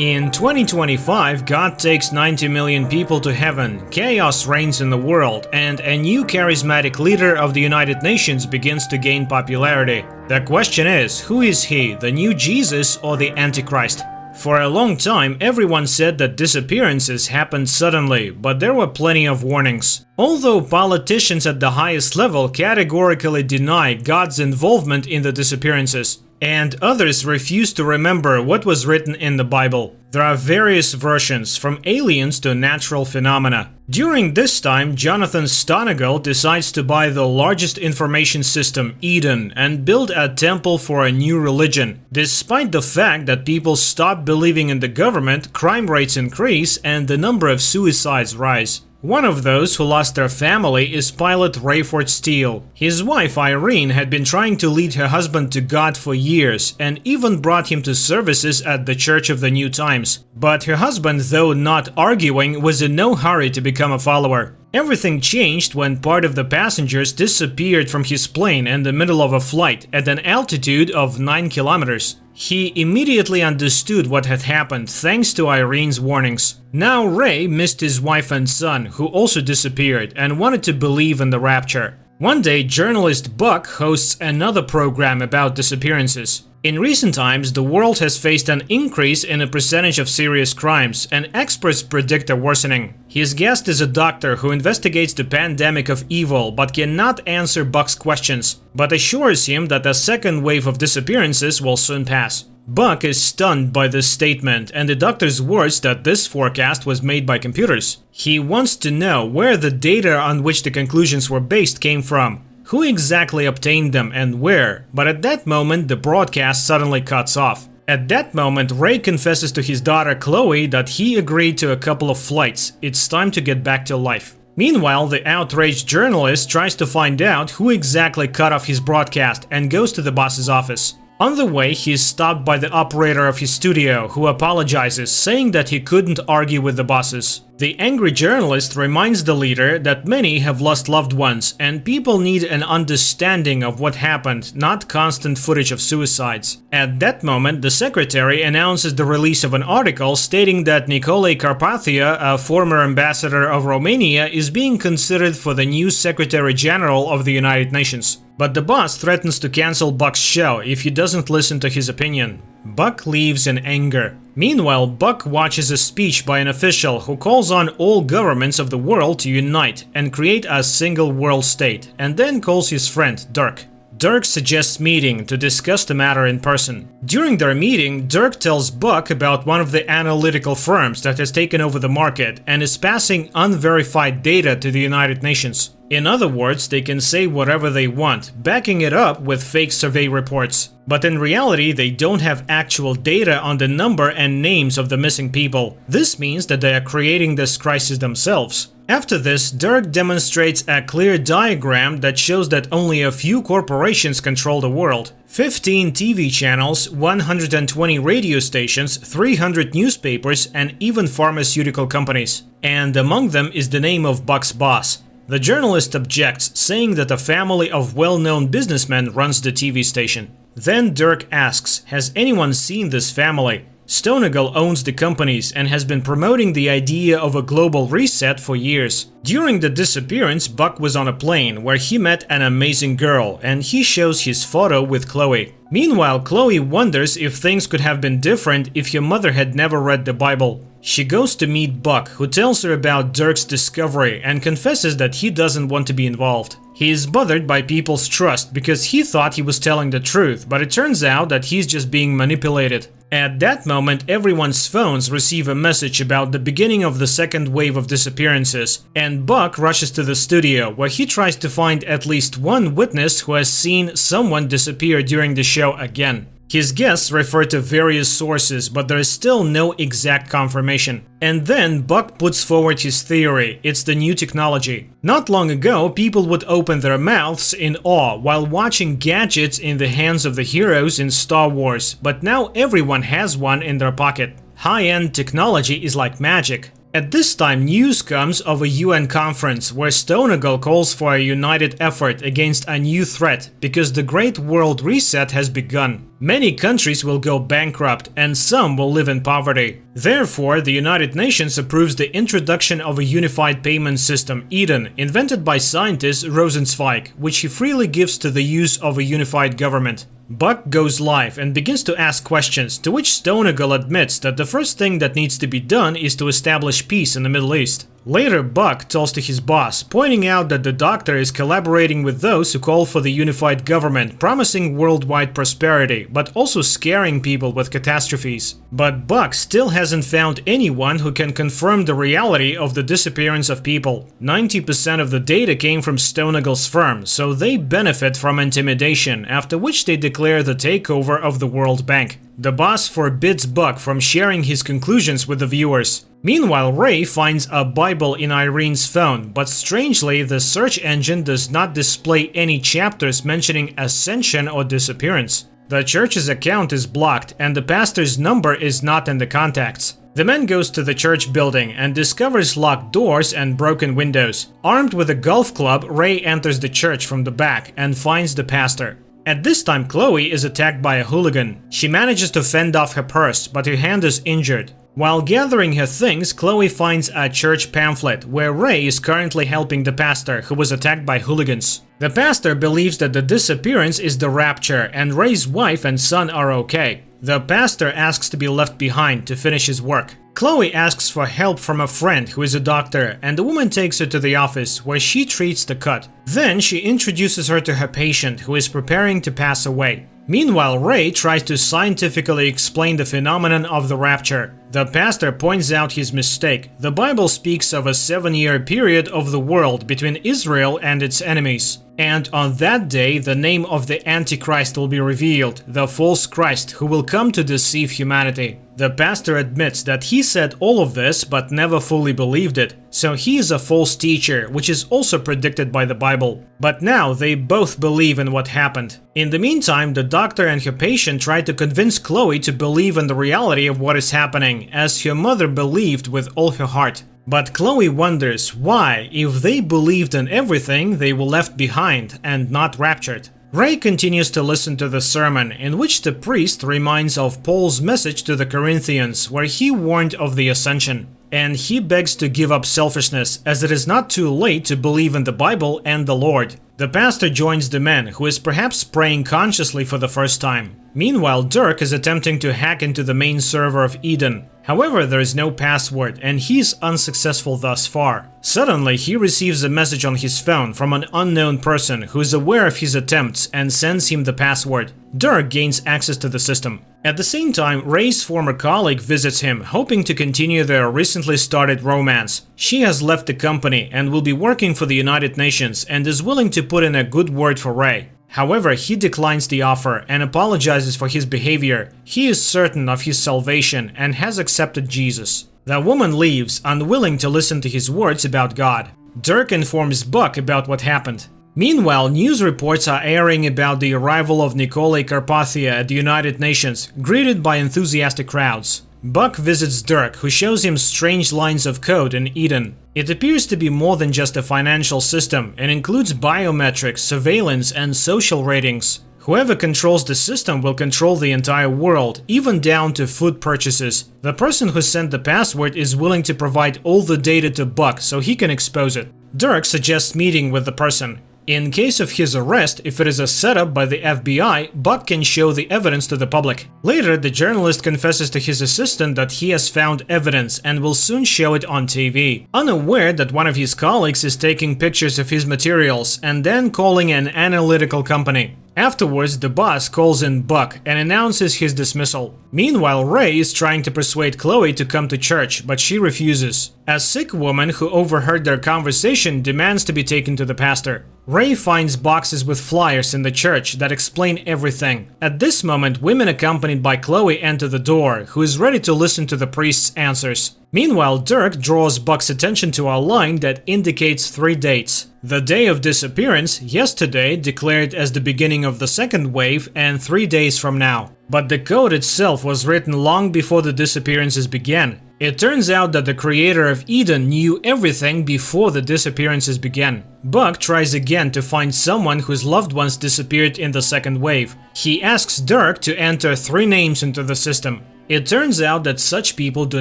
In 2025, God takes 90 million people to heaven, chaos reigns in the world, and a new charismatic leader of the United Nations begins to gain popularity. The question is, who is he, the new Jesus or the Antichrist? For a long time, everyone said that disappearances happened suddenly, but there were plenty of warnings. Although politicians at the highest level categorically deny God's involvement in the disappearances, and others refuse to remember what was written in the Bible. There are various versions, from aliens to natural phenomena. During this time, Jonathan Stonegal decides to buy the largest information system, Eden, and build a temple for a new religion. Despite the fact that people stop believing in the government, crime rates increase and the number of suicides rise. One of those who lost their family is pilot Rayford Steele. His wife Irene had been trying to lead her husband to God for years and even brought him to services at the Church of the New Times. But her husband, though not arguing, was in no hurry to become a follower. Everything changed when part of the passengers disappeared from his plane in the middle of a flight at an altitude of 9 kilometers. He immediately understood what had happened thanks to Irene's warnings. Now Ray missed his wife and son, who also disappeared, and wanted to believe in the rapture. One day, journalist Buck hosts another program about disappearances. In recent times, the world has faced an increase in the percentage of serious crimes, and experts predict a worsening. His guest is a doctor who investigates the pandemic of evil but cannot answer Buck's questions, but assures him that a second wave of disappearances will soon pass. Buck is stunned by this statement and the doctor's words that this forecast was made by computers. He wants to know where the data on which the conclusions were based came from, who exactly obtained them and where, but at that moment the broadcast suddenly cuts off. At that moment, Ray confesses to his daughter Chloe that he agreed to a couple of flights. It's time to get back to life. Meanwhile, the outraged journalist tries to find out who exactly cut off his broadcast and goes to the boss's office. On the way, he is stopped by the operator of his studio, who apologizes, saying that he couldn't argue with the bosses. The angry journalist reminds the leader that many have lost loved ones, and people need an understanding of what happened, not constant footage of suicides. At that moment, the secretary announces the release of an article stating that Nicolae Carpathia, a former ambassador of Romania, is being considered for the new Secretary General of the United Nations. But the boss threatens to cancel Buck's show if he doesn't listen to his opinion. Buck leaves in anger. Meanwhile, Buck watches a speech by an official who calls on all governments of the world to unite and create a single world state, and then calls his friend Dirk. Dirk suggests meeting to discuss the matter in person. During their meeting, Dirk tells Buck about one of the analytical firms that has taken over the market and is passing unverified data to the United Nations. In other words, they can say whatever they want, backing it up with fake survey reports. But in reality, they don't have actual data on the number and names of the missing people. This means that they are creating this crisis themselves. After this, Dirk demonstrates a clear diagram that shows that only a few corporations control the world. 15 TV channels, 120 radio stations, 300 newspapers, and even pharmaceutical companies. And among them is the name of Buck's boss. The journalist objects, saying that a family of well-known businessmen runs the TV station. Then Dirk asks, has anyone seen this family? Stonegal owns the companies and has been promoting the idea of a global reset for years. During the disappearance, Buck was on a plane where he met an amazing girl, and he shows his photo with Chloe. Meanwhile, Chloe wonders if things could have been different if her mother had never read the Bible. She goes to meet Buck, who tells her about Dirk's discovery and confesses that he doesn't want to be involved. He is bothered by people's trust because he thought he was telling the truth, but it turns out that he's just being manipulated. At that moment, everyone's phones receive a message about the beginning of the second wave of disappearances, and Buck rushes to the studio, where he tries to find at least one witness who has seen someone disappear during the show again. His guests refer to various sources, but there is still no exact confirmation. And then Buck puts forward his theory: it's the new technology. Not long ago, people would open their mouths in awe while watching gadgets in the hands of the heroes in Star Wars, but now everyone has one in their pocket. High-end technology is like magic. At this time, news comes of a UN conference where Stonegal calls for a united effort against a new threat because the Great World Reset has begun. Many countries will go bankrupt and some will live in poverty. Therefore, the United Nations approves the introduction of a unified payment system, Eden, invented by scientist Rosenzweig, which he freely gives to the use of a unified government. Buck goes live and begins to ask questions, to which Stoneagle admits that the first thing that needs to be done is to establish peace in the Middle East. Later, Buck tells to his boss, pointing out that the Doctor is collaborating with those who call for the unified government, promising worldwide prosperity, but also scaring people with catastrophes. But Buck still hasn't found anyone who can confirm the reality of the disappearance of people. 90% of the data came from Stoneagle's firm, so they benefit from intimidation, after which they declare the takeover of the World Bank. The boss forbids Buck from sharing his conclusions with the viewers. Meanwhile, Ray finds a Bible in Irene's phone, but strangely, the search engine does not display any chapters mentioning ascension or disappearance. The church's account is blocked, and the pastor's number is not in the contacts. The man goes to the church building and discovers locked doors and broken windows. Armed with a golf club, Ray enters the church from the back and finds the pastor. At this time, Chloe is attacked by a hooligan. She manages to fend off her purse, but her hand is injured. While gathering her things, Chloe finds a church pamphlet where Ray is currently helping the pastor who was attacked by hooligans. The pastor believes that the disappearance is the rapture and Ray's wife and son are okay. The pastor asks to be left behind to finish his work. Chloe asks for help from a friend who is a doctor, and the woman takes her to the office where she treats the cut. Then she introduces her to her patient who is preparing to pass away. Meanwhile, Ray tries to scientifically explain the phenomenon of the rapture. The pastor points out his mistake. The Bible speaks of a 7-year period of the world between Israel and its enemies. And on that day, the name of the Antichrist will be revealed, the false Christ who will come to deceive humanity. The pastor admits that he said all of this but never fully believed it, so he is a false teacher, which is also predicted by the Bible. But now they both believe in what happened. In the meantime, the doctor and her patient try to convince Chloe to believe in the reality of what is happening, as her mother believed with all her heart. But Chloe wonders why, if they believed in everything, they were left behind and not raptured. Ray continues to listen to the sermon, in which the priest reminds of Paul's message to the Corinthians, where he warned of the ascension. And he begs to give up selfishness, as it is not too late to believe in the Bible and the Lord. The pastor joins the man, who is perhaps praying consciously for the first time. Meanwhile, Dirk is attempting to hack into the main server of Eden. However, there is no password, and he is unsuccessful thus far. Suddenly, he receives a message on his phone from an unknown person who is aware of his attempts and sends him the password. Dirk gains access to the system. At the same time, Ray's former colleague visits him, hoping to continue their recently started romance. She has left the company and will be working for the United Nations and is willing to put in a good word for Ray. However, he declines the offer and apologizes for his behavior. He is certain of his salvation and has accepted Jesus. The woman leaves, unwilling to listen to his words about God. Dirk informs Buck about what happened. Meanwhile, news reports are airing about the arrival of Nikolai Carpathia at the United Nations, greeted by enthusiastic crowds. Buck visits Dirk, who shows him strange lines of code in Eden. It appears to be more than just a financial system and includes biometrics, surveillance, and social ratings. Whoever controls the system will control the entire world, even down to food purchases. The person who sent the password is willing to provide all the data to Buck so he can expose it. Dirk suggests meeting with the person. In case of his arrest, if it is a setup by the FBI, Buck can show the evidence to the public. Later, the journalist confesses to his assistant that he has found evidence and will soon show it on TV, unaware that one of his colleagues is taking pictures of his materials and then calling an analytical company. Afterwards, the boss calls in Buck and announces his dismissal. Meanwhile, Ray is trying to persuade Chloe to come to church, but she refuses. A sick woman who overheard their conversation demands to be taken to the pastor. Ray finds boxes with flyers in the church that explain everything. At this moment, women accompanied by Chloe enter the door, who is ready to listen to the priest's answers. Meanwhile, Dirk draws Buck's attention to a line that indicates 3 dates. The day of disappearance, yesterday, declared as the beginning of the second wave, and 3 days from now. But the code itself was written long before the disappearances began. It turns out that the creator of Eden knew everything before the disappearances began. Buck tries again to find someone whose loved ones disappeared in the second wave. He asks Dirk to enter 3 names into the system. It turns out that such people do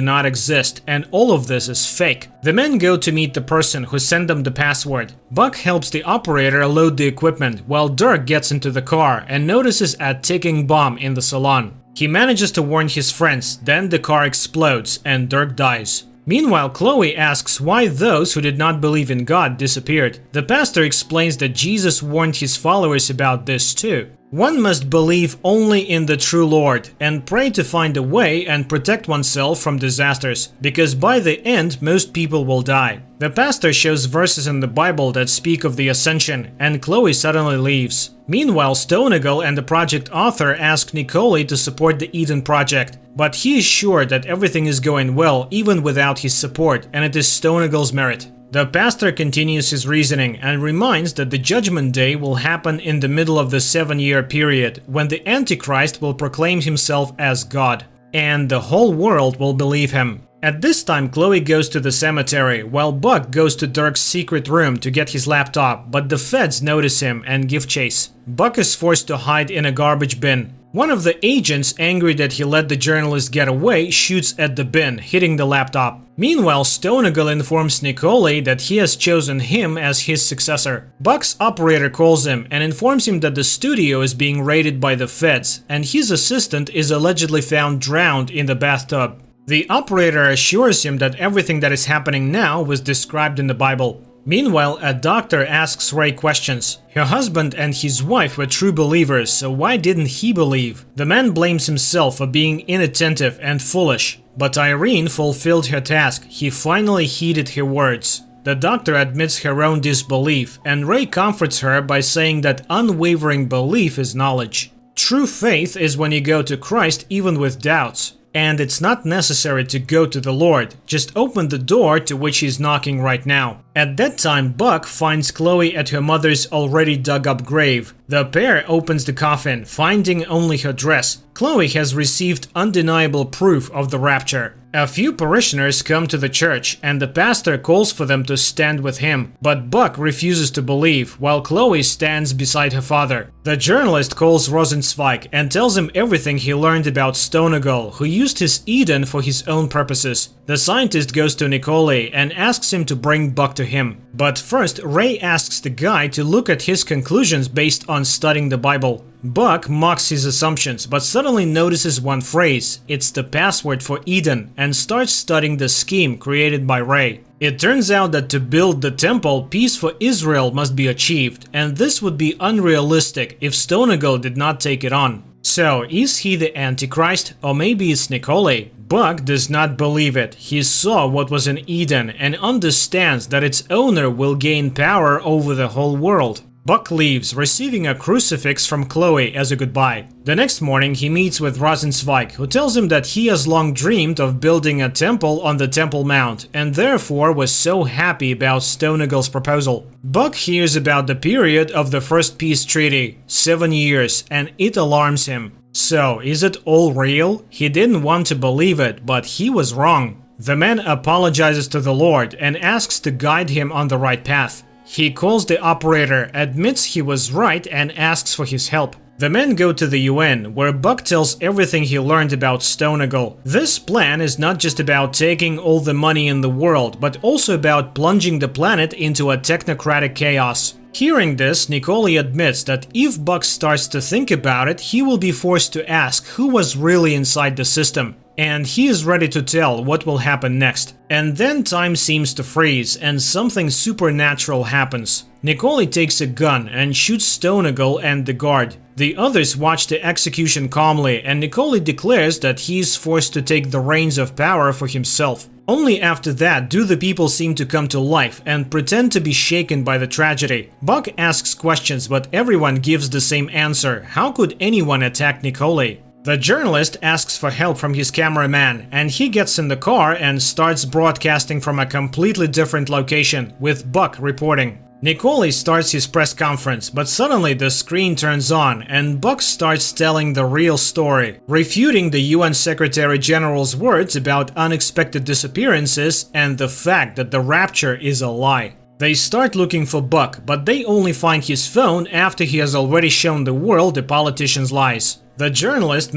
not exist, and all of this is fake. The men go to meet the person who sent them the password. Buck helps the operator load the equipment, while Dirk gets into the car and notices a ticking bomb in the salon. He manages to warn his friends, then the car explodes and Dirk dies. Meanwhile, Chloe asks why those who did not believe in God disappeared. The pastor explains that Jesus warned his followers about this too. One must believe only in the true Lord and pray to find a way and protect oneself from disasters, because by the end most people will die. The pastor shows verses in the Bible that speak of the ascension, and Chloe suddenly leaves. Meanwhile, Stoneagle and the project author ask Nicole to support the Eden project, but he is sure that everything is going well even without his support, and it is Stoneagle's merit. The pastor continues his reasoning and reminds that the Judgment Day will happen in the middle of the 7-year period, when the Antichrist will proclaim himself as God, and the whole world will believe him. At this time, Chloe goes to the cemetery, while Buck goes to Dirk's secret room to get his laptop, but the feds notice him and give chase. Buck is forced to hide in a garbage bin. One of the agents, angry that he let the journalist get away, shoots at the bin, hitting the laptop. Meanwhile, Stoneagle informs Nicole that he has chosen him as his successor. Buck's operator calls him and informs him that the studio is being raided by the feds, and his assistant is allegedly found drowned in the bathtub. The operator assures him that everything that is happening now was described in the Bible. Meanwhile, a doctor asks Ray questions. Her husband and his wife were true believers, so why didn't he believe? The man blames himself for being inattentive and foolish. But Irene fulfilled her task. He finally heeded her words. The doctor admits her own disbelief, and Ray comforts her by saying that unwavering belief is knowledge. True faith is when you go to Christ even with doubts. And it's not necessary to go to the Lord, just open the door to which he's knocking right now. At that time, Buck finds Chloe at her mother's already dug up grave. The pair opens the coffin, finding only her dress. Chloe has received undeniable proof of the rapture. A few parishioners come to the church, and the pastor calls for them to stand with him, but Buck refuses to believe, while Chloe stands beside her father. The journalist calls Rosenzweig and tells him everything he learned about Stoneagle, who used his Eden for his own purposes. The scientist goes to Nicole and asks him to bring Buck to him. But first, Ray asks the guy to look at his conclusions based on studying the Bible. Buck mocks his assumptions, but suddenly notices one phrase. It's the password for Eden, and starts studying the scheme created by Ray. It turns out that to build the temple, peace for Israel must be achieved, and this would be unrealistic if Stoneagle did not take it on. So, is he the Antichrist, or maybe it's Nicole? Buck does not believe it. He saw what was in Eden and understands that its owner will gain power over the whole world. Buck leaves, receiving a crucifix from Chloe as a goodbye. The next morning, he meets with Rosenzweig, who tells him that he has long dreamed of building a temple on the Temple Mount, and therefore was so happy about Stoneagle's proposal. Buck hears about the period of the first peace treaty, 7 years, and it alarms him. So, is it all real? He didn't want to believe it, but he was wrong. The man apologizes to the Lord and asks to guide him on the right path. He calls the operator, admits he was right, and asks for his help. The men go to the UN, where Buck tells everything he learned about Stoneagle. This plan is not just about taking all the money in the world, but also about plunging the planet into a technocratic chaos. Hearing this, Nicole admits that if Buck starts to think about it, he will be forced to ask who was really inside the system. And he is ready to tell what will happen next. And then time seems to freeze, and something supernatural happens. Nicole takes a gun and shoots Stoneagle and the guard. The others watch the execution calmly, and Nicole declares that he is forced to take the reins of power for himself. Only after that do the people seem to come to life and pretend to be shaken by the tragedy. Buck asks questions, but everyone gives the same answer. How could anyone attack Nicole? The journalist asks for help from his cameraman, and he gets in the car and starts broadcasting from a completely different location, with Buck reporting. Nicole starts his press conference, but suddenly the screen turns on and Buck starts telling the real story, refuting the UN Secretary General's words about unexpected disappearances and the fact that the rapture is a lie. They start looking for Buck, but they only find his phone after he has already shown the world the politician's lies. The journalist